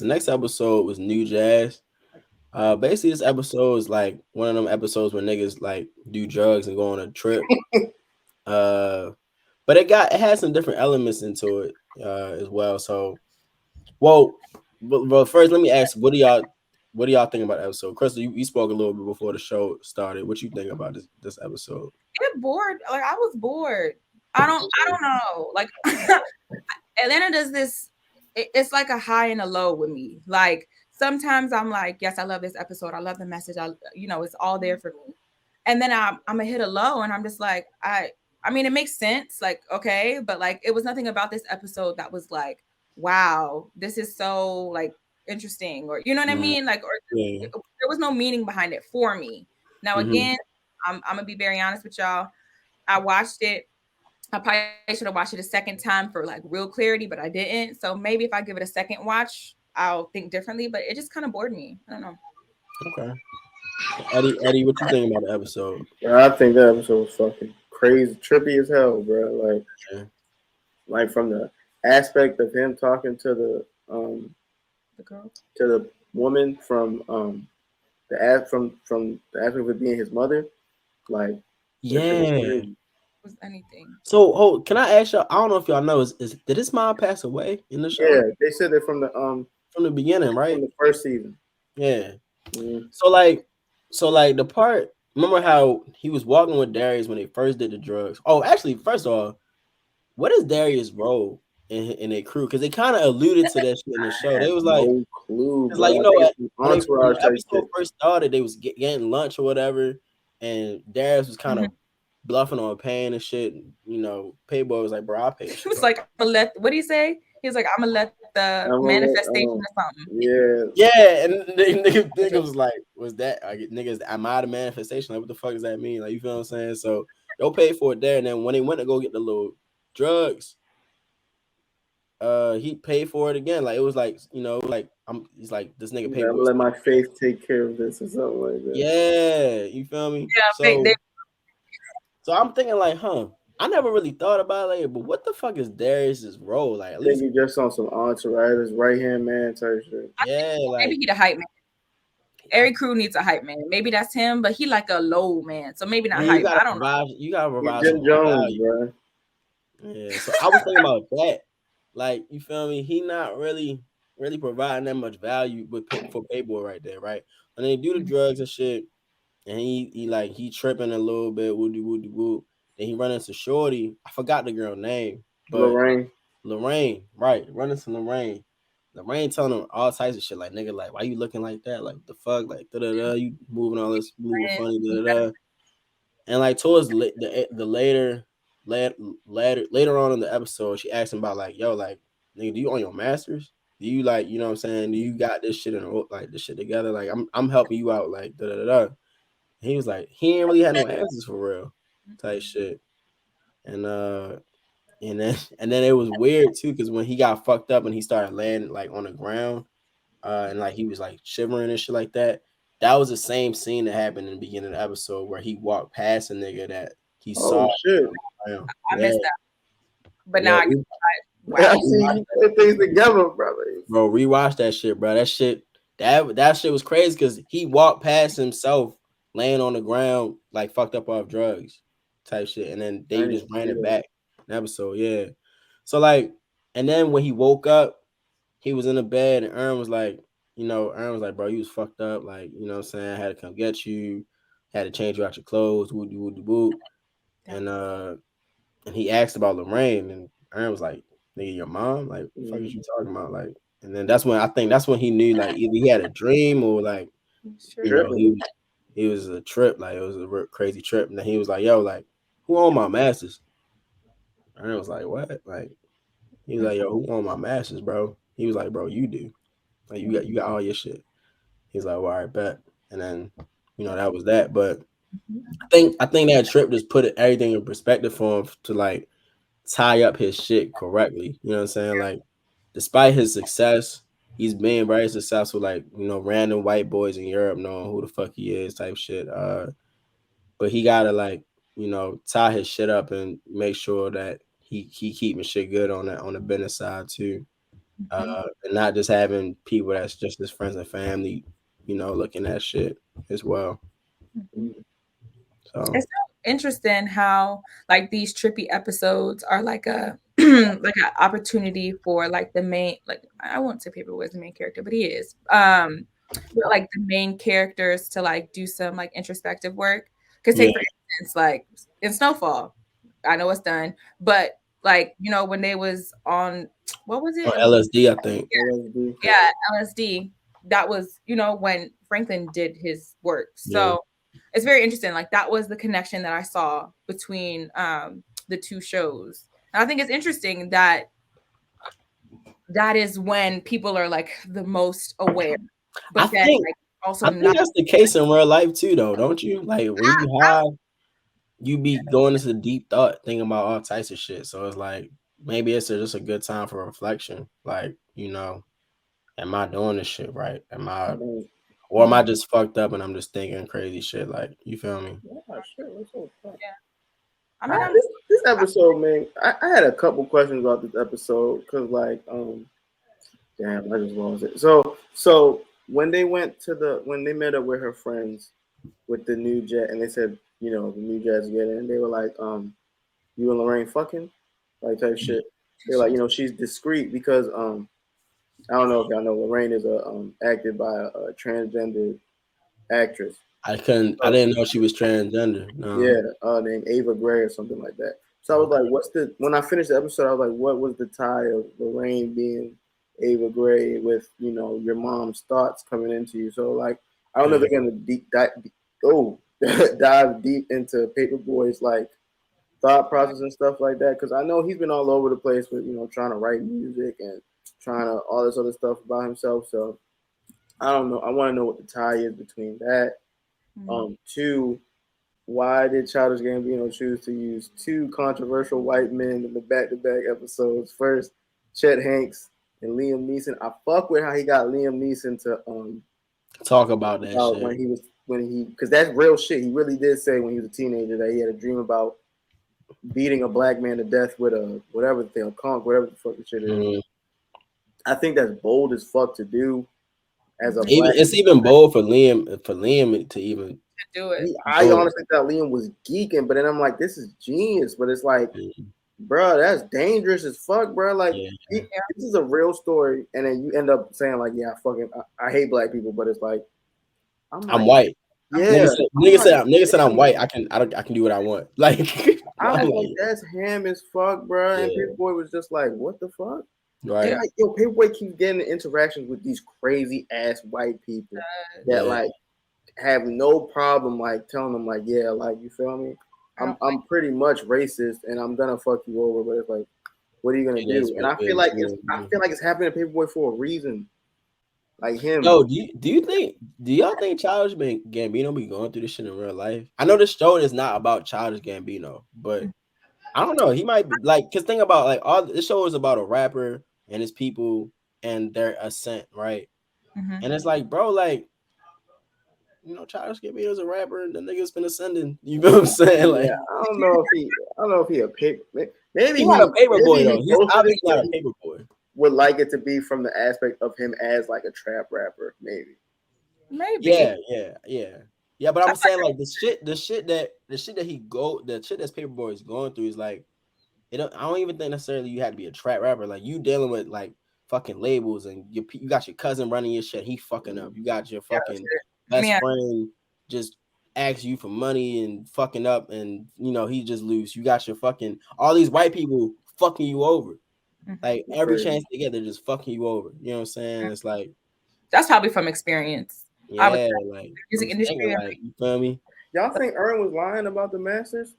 The next episode was New Jazz. Basically, this episode is like one of them episodes where niggas like do drugs and go on a trip. Uh, but it had some different elements into it as well. So, well, but first let me ask, what do y'all think about the episode? Krystal, you spoke a little bit before the show started. What you think about this episode? Get bored. Like I was bored. I don't know. Like Atlanta does this. It's like a high and a low with me. Like sometimes I'm like, yes, I love this episode. I love the message. It's all there for me. And then I'm gonna hit a low, and I'm just like, I mean, it makes sense. Like, okay, but like, it was nothing about this episode that was like, wow, this is so like interesting, or you know what I Mm, mean? Like, or yeah. there was no meaning behind it for me. Now, Hmm. again, I'm gonna be very honest with y'all. I watched it. I probably should have watched it a second time for like real clarity, but I didn't. So maybe if I give it a second watch, I'll think differently. But it just kind of bored me. I don't know. Okay. Eddie, what you think about the episode? Bro, I think that episode was fucking crazy, trippy as hell, bro. Yeah. Like from the aspect of him talking The girl to the woman from the aspect of it being his mother, like that shit was Yeah. crazy. was anything. So, can I ask y'all? I don't know if y'all know, is did his mom pass away in the Yeah, show they said that from the beginning, from right? the first season. Yeah. Mm-hmm. So like, the part. Remember how he was walking with Darius when they first did the drugs? Oh, actually, first of all, what is Darius' role in a crew? Because they kind of alluded to that shit in the I show. They have was like, no clue, it's like bro. I think it's some when entourage the type episode shit. first started, they was getting lunch or whatever, and Darius was kind Mhm. of bluffing on paying and shit. Payboy was like, "Bro, I'll pay the He shit was off." like, "I'm gonna let." What did he say? He was like, "I'm gonna let the I'm gonna let manifestation or something." yeah, Yeah, and nigga was like, "Was that niggas? Am I the manifestation? Like, what the fuck does that mean? Like, you feel what I'm saying?" So they'll pay for it there, and then when they went to go get the little drugs, he paid for it again. Like it was like like he's like this nigga I'm gonna Payboy's let my paid for it. faith take care of this or something like that. Yeah, you feel me? Yeah, So I'm thinking like, huh? I never really thought about it, like, but what the fuck is Darius's role? Like, at least, Think he just on some entourage, his right hand man type shit. I think yeah, maybe like, he the hype man. Every crew needs a hype man. Maybe that's him, but he like a low man, so maybe not yeah, hype. I don't know. you gotta He provide some Jim more Jones, value. bro. Yeah, so I was thinking about that. Like, you feel me? He not really providing that much value for Payboy right there, right? And they do the Mhm. drugs and shit, and he tripping a little bit, woody woody woo. Then he run into Shorty. I forgot the girl name, but Lorraine. Lorraine, right? Run into Lorraine. Lorraine telling him all types of shit, like nigga, like why you looking like that? Like the fuck, like da da da. You moving all this, moving And funny, da you da da. And like towards the later on in the episode, she asked him about like, yo, like nigga, do you own your masters? Do you like, you know what I'm saying? Do you got this shit like this shit together? Like I'm helping you out, like da da da da. He was like, he ain't really had no answers for real, type shit. And and then it was weird too, because when he got fucked up and he started laying like on the ground, and like he was like shivering and shit like that. That was the same scene that happened in the beginning of the episode where he walked past a nigga that he Oh saw shit. around. I Yeah, missed that, but now yeah. I get I wow. see you put things together, brother. Bro, rewatch that shit, bro. That shit was crazy because he walked past himself laying on the ground like fucked up off drugs type shit, and then I they didn't just even ran see it that. back in the episode. Yeah. So like, and then when he woke up, he was in the bed, and Aaron was like, bro, you was fucked up. Like, you know what I'm saying? I had to come get you, had to change you out your clothes, woody woody woo. Damn. And he asked about Lorraine, and Aaron was like, nigga, your mom? Like, what the fuck is Mm. you talking about? Like, and then that's when he knew like either he had a dream or like, Sure. Tripping. he was a trip, like it was a crazy trip. And then he was like, yo, like, who own my masters? Aaron was like, what? Like, he was like, yo, who own my masters, bro? He was like, bro, you do. Like, you got all your shit. He's like, well, all right, bet. And then, that was that. But I think that trip just put everything in perspective for him to like tie up his shit correctly. You know what I'm saying? Like, despite his success, he's being very successful. Like, random white boys in Europe knowing who the fuck he is, type shit. But he gotta like, tie his shit up and make sure that he keeping shit good on the business side too. Mhm. and not just having people that's just his friends and family, looking at shit as well. Mhm. Mm. So It's so interesting how like these trippy episodes are like a like an opportunity for like the main, like I won't say Paperboy is the main character, but he is. But like the main characters to like do some like introspective work. Because yeah, say for instance, like in Snowfall, I know it's done, but like when they was on what was it? or It was LSD, I think. LSD. yeah, LSD. That was, when Franklin did his work. Yeah, So it's very interesting. Like that was the connection that I saw between the two shows. And I think it's interesting that that is when people are like the most aware. I But then think like also I think not that's the case in real life too, though, don't you? Like when you high, you be going into deep thought, thinking about all types of shit. So it's like maybe it's just a good time for reflection. Like, am I doing this shit right? Mm. Or am I just fucked up and I'm just thinking crazy shit? Like, you feel me? Yeah, shit. What's so fun? yeah. I mean I'm This episode, man. I had a couple questions about this episode because, like, damn, I just lost it. So when they went to when they met up with her friends with the new jet, and they said, the new jet's getting, and they were like, you and Lorraine fucking, like type shit. They're like, she's discreet because I don't know if y'all know Lorraine is acted by a transgender actress. I So, didn't know she was transgender. No. yeah, named Ava Gray or something like that. So I was like, Okay. when I finished the episode, I was like, what was the tie of Lorraine being Ava Gray with, your mom's thoughts coming into you? So, like, I don't know if Yeah. they're going to dive deep into Paperboy's, like, thought process and stuff like that. Cause I know he's been all over the place with, trying to write music and trying to all this other stuff about himself. So I don't know. I want to know what the tie is between that. mm, Two, why did Childish Gambino choose to use two controversial white men in the back-to-back episodes? First, Chet Hanks and Liam Neeson. I fuck with how he got Liam Neeson to Talk about that about shit. when he because that's real shit. He really did say when he was a teenager that he had a dream about beating a black man to death with a whatever the thing, a conch, whatever the fuck the shit is. Mhm. I think that's bold as fuck to do as a mhm, Even black. it's even bold for Liam to even. to do it. I Do honestly thought Liam was geeking, but then I'm like, this is genius. But it's like, it. bro, that's dangerous as fuck, bro. Like, Yeah, this is a real story, and then you end up saying like, yeah, I hate black people, but it's like, I'm I'm like, white. I'm yeah, I'm like, Nigga said I'm damn, white. I can do what I want. Like, I I'm was like, like, that's ham as fuck, bro. And yeah, Paperboy was just like, what the fuck? And right, like, yo, Paperboy keeps getting interactions with these crazy ass white people that yeah, like have no problem like telling them like, yeah, like you feel me? I don't I'm pretty much racist and I'm gonna fuck you over, but it's like, what are you gonna it is do? And what it is. I feel like it's happening to Paperboy for a reason. Like him. Yo, do y'all think Childish Gambino be going through this shit in real life? I know this show is not about Childish Gambino, but I don't know. He might be like, cause think about like all this show is about a rapper and his people and their ascent, right? Mhm. And it's like, bro, like Childish Gambino's a rapper and the nigga's been ascending. You know what I'm saying? Like, Yeah, I don't know if he a paper. he not a paper boy Maybe though. he He's posted it, obviously but not a he paper boy. would like it to be from the aspect of him as like a trap rapper, maybe. Maybe. Yeah. But I'm saying like the shit that the shit that's Paperboy is going through is like I don't even think necessarily you had to be a trap rapper. Like you dealing with like fucking labels and you got your cousin running your shit. He fucking up. You got your Yeah, fucking best man. friend just asks you for money and fucking up, and he just loose. You got your fucking all these white people fucking you over. Mhm. Like every chance they get, they're just fucking you over. You know what I'm saying? It's like, That's probably from experience. I would yeah, say like music I'm industry. thinking, like, you feel me? Y'all think Ern was lying about the Masters?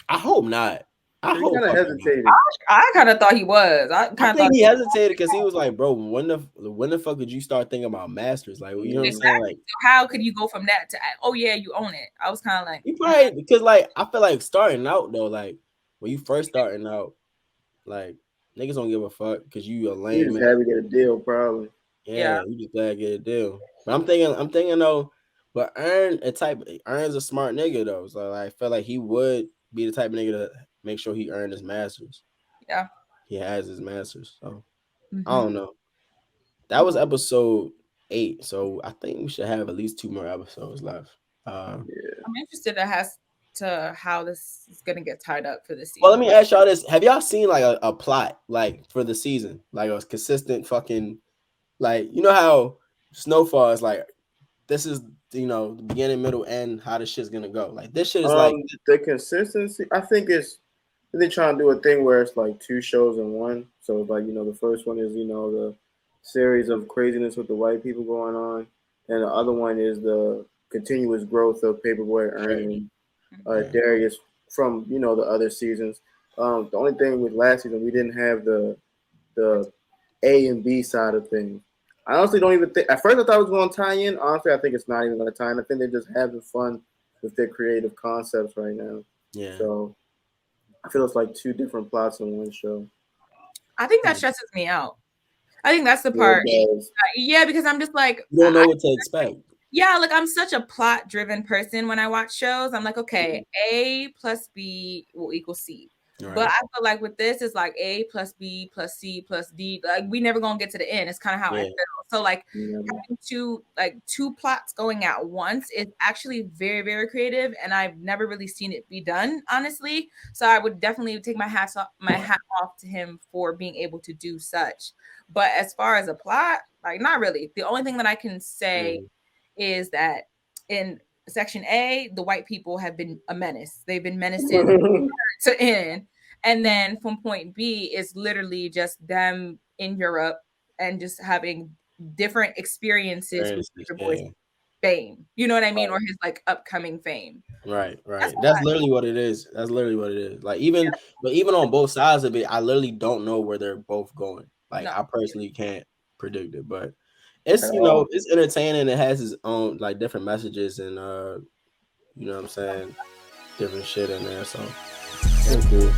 I hope not. I Because he hope kind of fucking not. hesitated. I kind of thought he was. I I kind of thought think he hesitated because he was like, "Bro, when the fuck did you start thinking about masters? Like, you know what I'm saying? exactly. Like, So how could you go from that to oh yeah, you own it? I was kind of like, you probably because like I feel like starting out though, like when you first starting out, like niggas don't give a fuck because you a He lame just man. had to get a deal, probably. yeah, Yeah, you just gotta get a deal. But I'm thinking though, but Ern's a smart nigga though, so I feel like he would be the type of nigga to make sure he earned his masters. yeah. He has his masters, so I Hmm. don't know. That was episode 8. So I think we should have at least 2 more episodes left. Yeah. I'm interested as to how this is gonna get tied up for this Well, let season. me ask y'all this: have y'all seen like a plot like for the season, like a consistent fucking like you know how Snowfall is like this is the beginning, middle, end, how this shit's gonna go. Like this shit is like The consistency, I think is they're trying to do a thing where it's like two shows in one. So like the first one is the series of craziness with the white people going on, and the other one is the continuous growth of Paperboy earning yeah, Darius from the other seasons. The only thing with last season we didn't have the A and B side of things. I honestly don't even think. At first, I thought it was going to tie in. Honestly, I think it's not even going to tie in. I think they're just having fun with their creative concepts right now. yeah. So I feel it's like two different plots in one show. I think that stresses me out. I think that's the Yeah, part. it does. Yeah, because I'm just like, You don't know what to expect. yeah, like I'm such a plot driven person when I watch shows. I'm like, okay, A plus B will equal C. But Right. I feel like with this, it's like A plus B plus C plus D. Like we never gonna get to the end. It's kind of how I Yeah. feel. So like Yeah. having two plots going at once is actually very, very creative. And I've never really seen it be done, honestly. So I would definitely take my hat off to him for being able to do such. But as far as a plot, like not really. The only thing that I can say is that in section A, the white people have been a menace. They've been menacing to end. And then from point B is literally just them in Europe and just having different experiences with Experiences, Paper Boy's yeah. fame. You know what I mean? Or his like upcoming fame. Right, That's right. all That's literally what it is. That's literally what it is. Like but even on both sides of it, I literally don't know where they're both going. Like no. I personally can't predict it, but At it's all. it's entertaining. It has its own like different messages and you know what I'm saying, different shit in there. So it's cool.